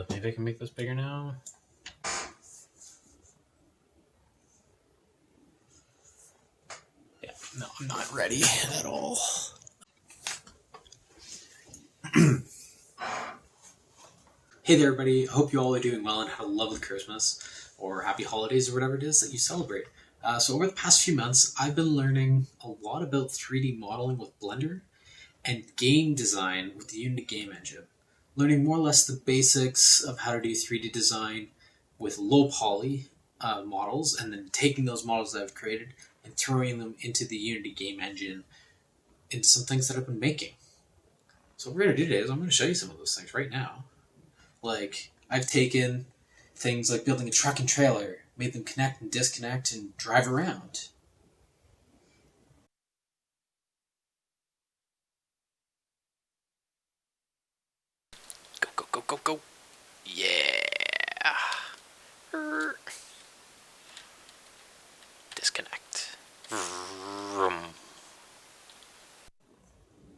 Maybe I can make this bigger now. Yeah, no, I'm not ready at all. Hey there, everybody. Hope you all are doing well and had a lovely Christmas or happy holidays or whatever it is that you celebrate. So over the past few months, I've been learning a lot about 3D modeling with Blender and game design with the Unity game engine. Learning more or less the basics of how to do 3D design with low poly models, and then taking those models that I've created and throwing them into the Unity game engine into some things that I've been making. So what we're going to do today is I'm going to show you some of those things right now. Like, I've taken things like building a truck and trailer, made them connect and disconnect and drive around. Go, go, go, go, go. Yeah. Disconnect.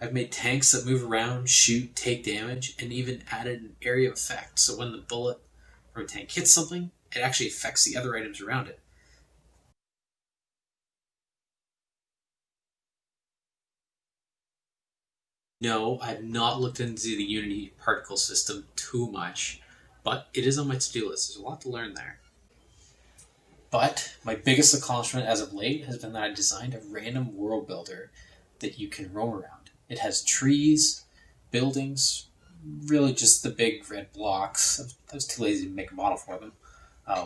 I've made tanks that move around, shoot, take damage, and even added an area effect, so when the bullet from a tank hits something, it actually affects the other items around it. No, I've not looked into the Unity particle system too much, but it is on my to-do list. There's a lot to learn there. But my biggest accomplishment as of late has been that I designed a random world builder that you can roam around. It has trees, buildings, really just the big red blocks. I was too lazy to make a model for them.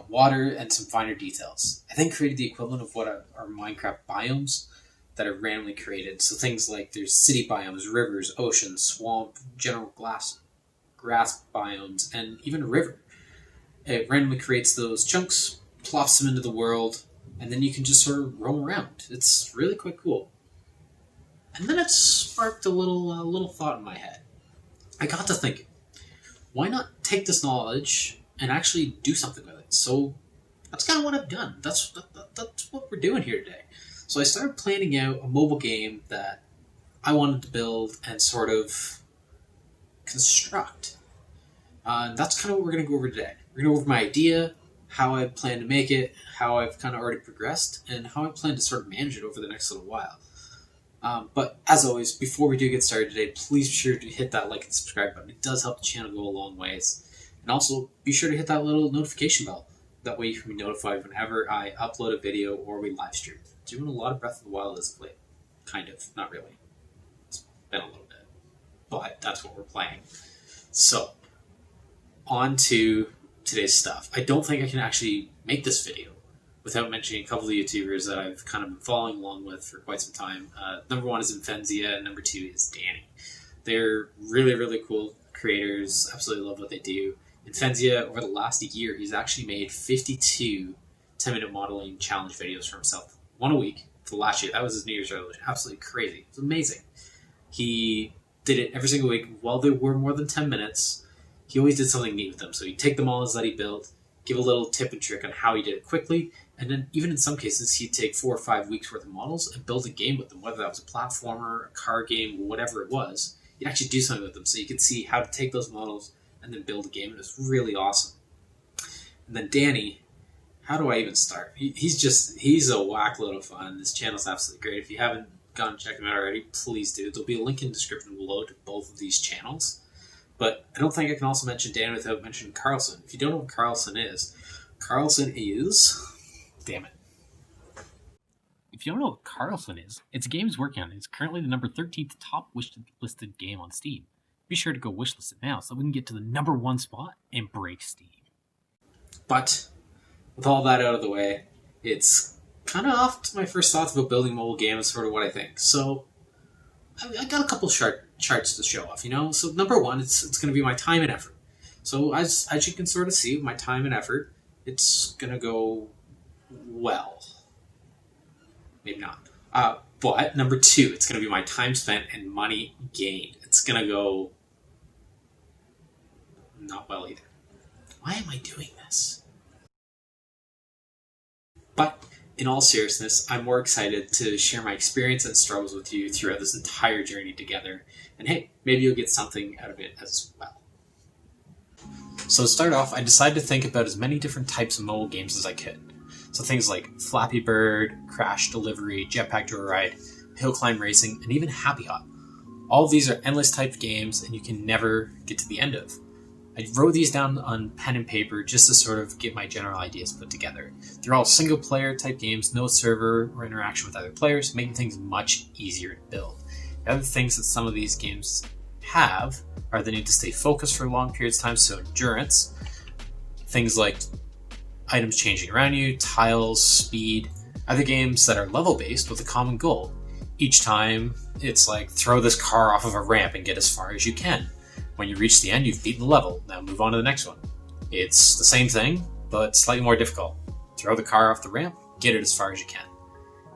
Water, and some finer details. I then created the equivalent of what are Minecraft biomes that are randomly created. So things like there's city biomes, rivers, oceans, swamp, general grass biomes, and even a river. It randomly creates those chunks, plops them into the world, and then you can just sort of roam around. It's really quite cool. And then it sparked a little thought in my head. I got to thinking, why not take this knowledge and actually do something with it? So that's kind of what I've done. That's what we're doing here today. So I started planning out a mobile game that I wanted to build and sort of construct. And that's kind of what we're going to go over today. We're going to go over my idea, how I plan to make it, how I've kind of already progressed, and how I plan to sort of manage it over the next little while. But as always, before we do get started today, please be sure to hit that like and subscribe button. It does help the channel go a long ways. And also, be sure to hit that little notification bell. That way you can be notified whenever I upload a video or we live stream. Doing a lot of Breath of the Wild as of late. Kind of, not really. It's been a little bit. But that's what we're playing. So, on to today's stuff. I don't think I can actually make this video without mentioning a couple of YouTubers that I've kind of been following along with for quite some time. Number one is Infenzia, and number two is Danny. They're really, really cool creators. Absolutely love what they do. Infenzia, over the last year, he's actually made 52 10-minute modeling challenge videos for himself. One a week for the last year. That was his New Year's resolution. Absolutely crazy. It's amazing. He did it every single week. While they were more than 10 minutes, he always did something neat with them. So he'd take the models that he built, give a little tip and trick on how he did it quickly, and then even in some cases, he'd take 4 or 5 weeks worth of models and build a game with them, whether that was a platformer, a car game, whatever it was. He'd actually do something with them so you could see how to take those models and then build a game, and it was really awesome. And then Danny, how do I even start? He's a whack load of fun. This channel's absolutely great. If you haven't gone and checked him out already, please do. There'll be a link in the description below to both of these channels. But I don't think I can also mention Danny without mentioning Carlson. If you don't know what Carlson is... Damn it. If you don't know what Carlson is, it's a game he's working on. It's currently the number 13th top wishlisted game on Steam. Be sure to go wishlist it now so we can get to the number 1 spot and break Steam. But with all that out of the way, it's kind of off to my first thoughts about building mobile games, sort of what I think. So I got a couple charts to show off, you know? So number 1, it's going to be my time and effort. So as you can sort of see, my time and effort, it's going to go well. Maybe not. But number 2, it's going to be my time spent and money gained. It's going to go not well either. Why am I doing this? But in all seriousness, I'm more excited to share my experience and struggles with you throughout this entire journey together. And hey, maybe you'll get something out of it as well. So to start off, I decided to think about as many different types of mobile games as I could. So things like Flappy Bird, Crash Delivery, Jetpack Joyride, Hill Climb Racing, and even Happy Hop. All of these are endless type games and you can never get to the end of. I wrote these down on pen and paper just to sort of get my general ideas put together. They're all single player type games, no server or interaction with other players, making things much easier to build. The other things that some of these games have are the need to stay focused for long periods of time, so endurance, things like items changing around you, tiles, speed, other games that are level based with a common goal. Each time it's like throw this car off of a ramp and get as far as you can. When you reach the end, you've beaten the level. Now move on to the next one. It's the same thing, but slightly more difficult. Throw the car off the ramp, get it as far as you can.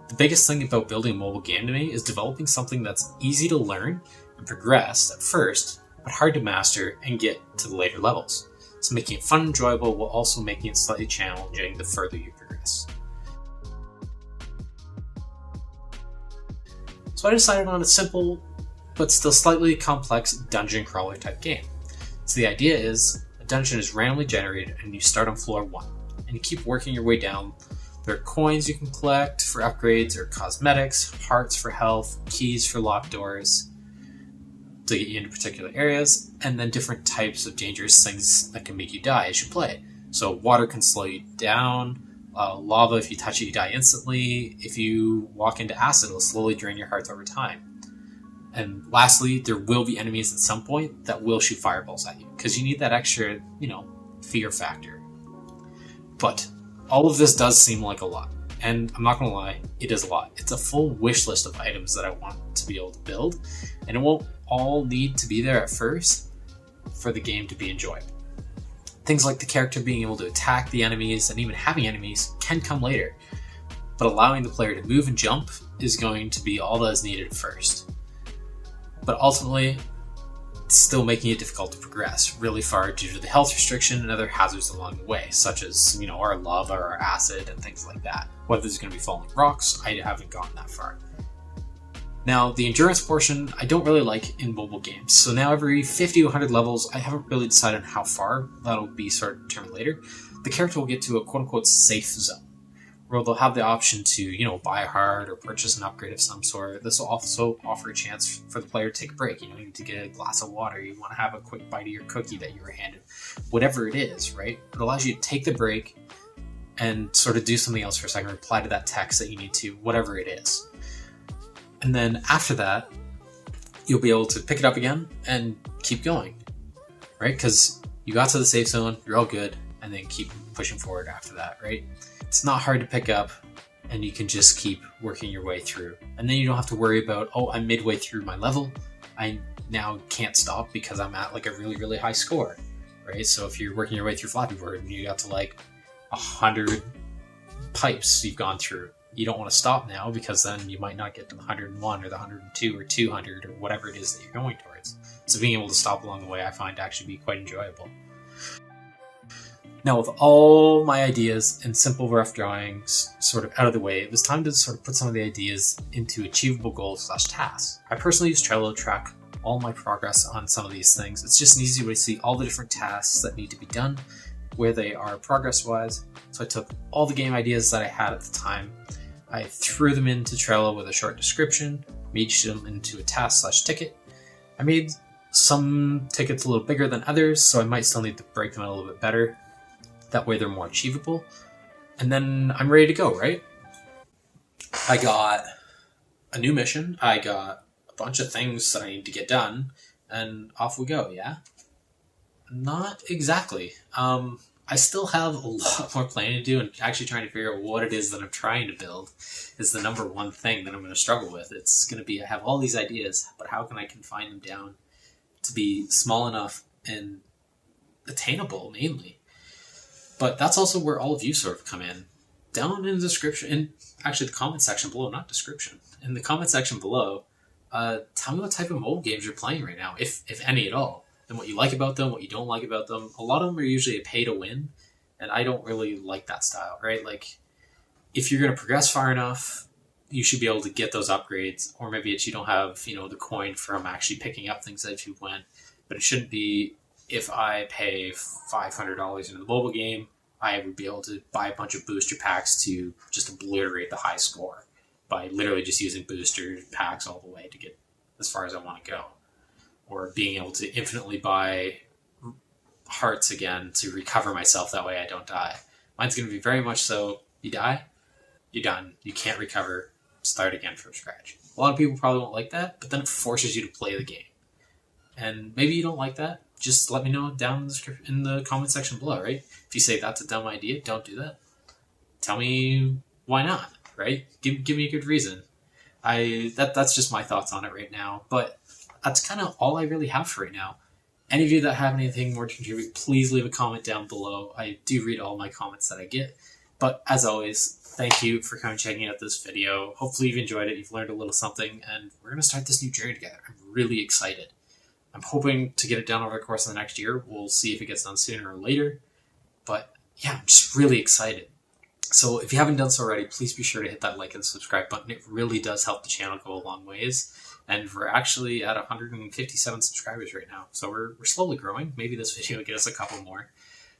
The biggest thing about building a mobile game to me is developing something that's easy to learn and progress at first, but hard to master and get to the later levels. So making it fun and enjoyable while also making it slightly challenging the further you progress. So I decided on a simple but still slightly complex dungeon crawler type game. So the idea is a dungeon is randomly generated and you start on floor 1 and you keep working your way down. There are coins you can collect for upgrades or cosmetics, hearts for health, keys for locked doors to get you into particular areas, and then different types of dangerous things that can make you die as you play. So water can slow you down, lava, if you touch it you die instantly. If you walk into acid, it'll slowly drain your hearts over time. And lastly, there will be enemies at some point that will shoot fireballs at you, because you need that extra, fear factor. But all of this does seem like a lot. And I'm not going to lie, it is a lot. It's a full wish list of items that I want to be able to build, and it won't all need to be there at first for the game to be enjoyable. Things like the character being able to attack the enemies and even having enemies can come later, but allowing the player to move and jump is going to be all that is needed at first. But ultimately, it's still making it difficult to progress really far due to the health restriction and other hazards along the way, such as, our lava or our acid and things like that. Whether there's going to be falling rocks, I haven't gotten that far. Now, the endurance portion, I don't really like in mobile games. So now every 50 to 100 levels, I haven't really decided on how far. That'll be sort of determined later. The character will get to a quote-unquote safe zone, where they'll have the option to, buy a heart or purchase an upgrade of some sort. This will also offer a chance for the player to take a break. You need to get a glass of water, you want to have a quick bite of your cookie that you were handed. Whatever it is, right? It allows you to take the break and sort of do something else for a second, reply to that text that you need to, whatever it is. And then after that, you'll be able to pick it up again and keep going, right? Because you got to the safe zone, you're all good, and then keep pushing forward after that, right? It's not hard to pick up, and you can just keep working your way through. And then you don't have to worry about, I'm midway through my level. I now can't stop because I'm at a really, really high score, right? So if you're working your way through Flappy Bird and you got to 100 pipes you've gone through, you don't want to stop now because then you might not get to the 101 or the 102 or 200 or whatever it is that you're going towards. So being able to stop along the way I find to actually be quite enjoyable. Now, with all my ideas and simple rough drawings sort of out of the way, it was time to sort of put some of the ideas into achievable goals / tasks. I personally use Trello to track all my progress on some of these things. It's just an easy way to see all the different tasks that need to be done, where they are progress-wise. So I took all the game ideas that I had at the time, I threw them into Trello with a short description, made them into a task / ticket. I made some tickets a little bigger than others, so I might still need to break them out a little bit better. That way they're more achievable. And then I'm ready to go, right? I got a new mission, I got a bunch of things that I need to get done, and off we go, yeah? Not exactly. I still have a lot more planning to do, and actually trying to figure out what it is that I'm trying to build is the number one thing that I'm going to struggle with. It's going to be, I have all these ideas, but how can I confine them down to be small enough and attainable, mainly? But that's also where all of you sort of come in. Down in the description, in actually the comment section below, not description, in the comment section below, tell me what type of mobile games you're playing right now, if any at all. And what you like about them, what you don't like about them. A lot of them are usually a pay to win, and I don't really like that style, right? If you're going to progress far enough, you should be able to get those upgrades, or maybe it's you don't have, the coin from actually picking up things as you went, but it shouldn't be if I pay $500 into the mobile game, I would be able to buy a bunch of booster packs to just obliterate the high score by literally just using booster packs all the way to get as far as I want to go. Or being able to infinitely buy hearts again to recover myself, that way I don't die. Mine's going to be very much so, you die, you're done. You can't recover, start again from scratch. A lot of people probably won't like that, but then it forces you to play the game. And maybe you don't like that, just let me know down in the comment section below, right? If you say that's a dumb idea, don't do that. Tell me why not, right? Give me a good reason. That's just my thoughts on it right now, but that's kind of all I really have for right now. Any of you that have anything more to contribute, please leave a comment down below. I do read all my comments that I get. But as always, thank you for coming checking out this video. Hopefully you've enjoyed it, you've learned a little something, and we're going to start this new journey together. I'm really excited. I'm hoping to get it done over the course of the next year. We'll see if it gets done sooner or later. But yeah, I'm just really excited. So if you haven't done so already, please be sure to hit that like and subscribe button. It really does help the channel go a long ways. And we're actually at 157 subscribers right now. So we're slowly growing. Maybe this video will get us a couple more.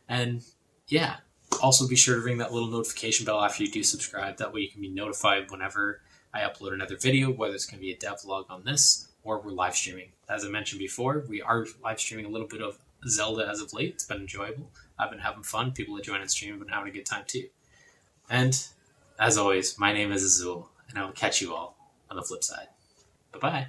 And yeah, also be sure to ring that little notification bell after you do subscribe. That way you can be notified whenever I upload another video, whether it's going to be a devlog on this or we're live streaming. As I mentioned before, we are live streaming a little bit of Zelda as of late. It's been enjoyable. I've been having fun. People that join and stream have been having a good time too. And as always, my name is Azouel, and I will catch you all on the flip side. Bye-bye.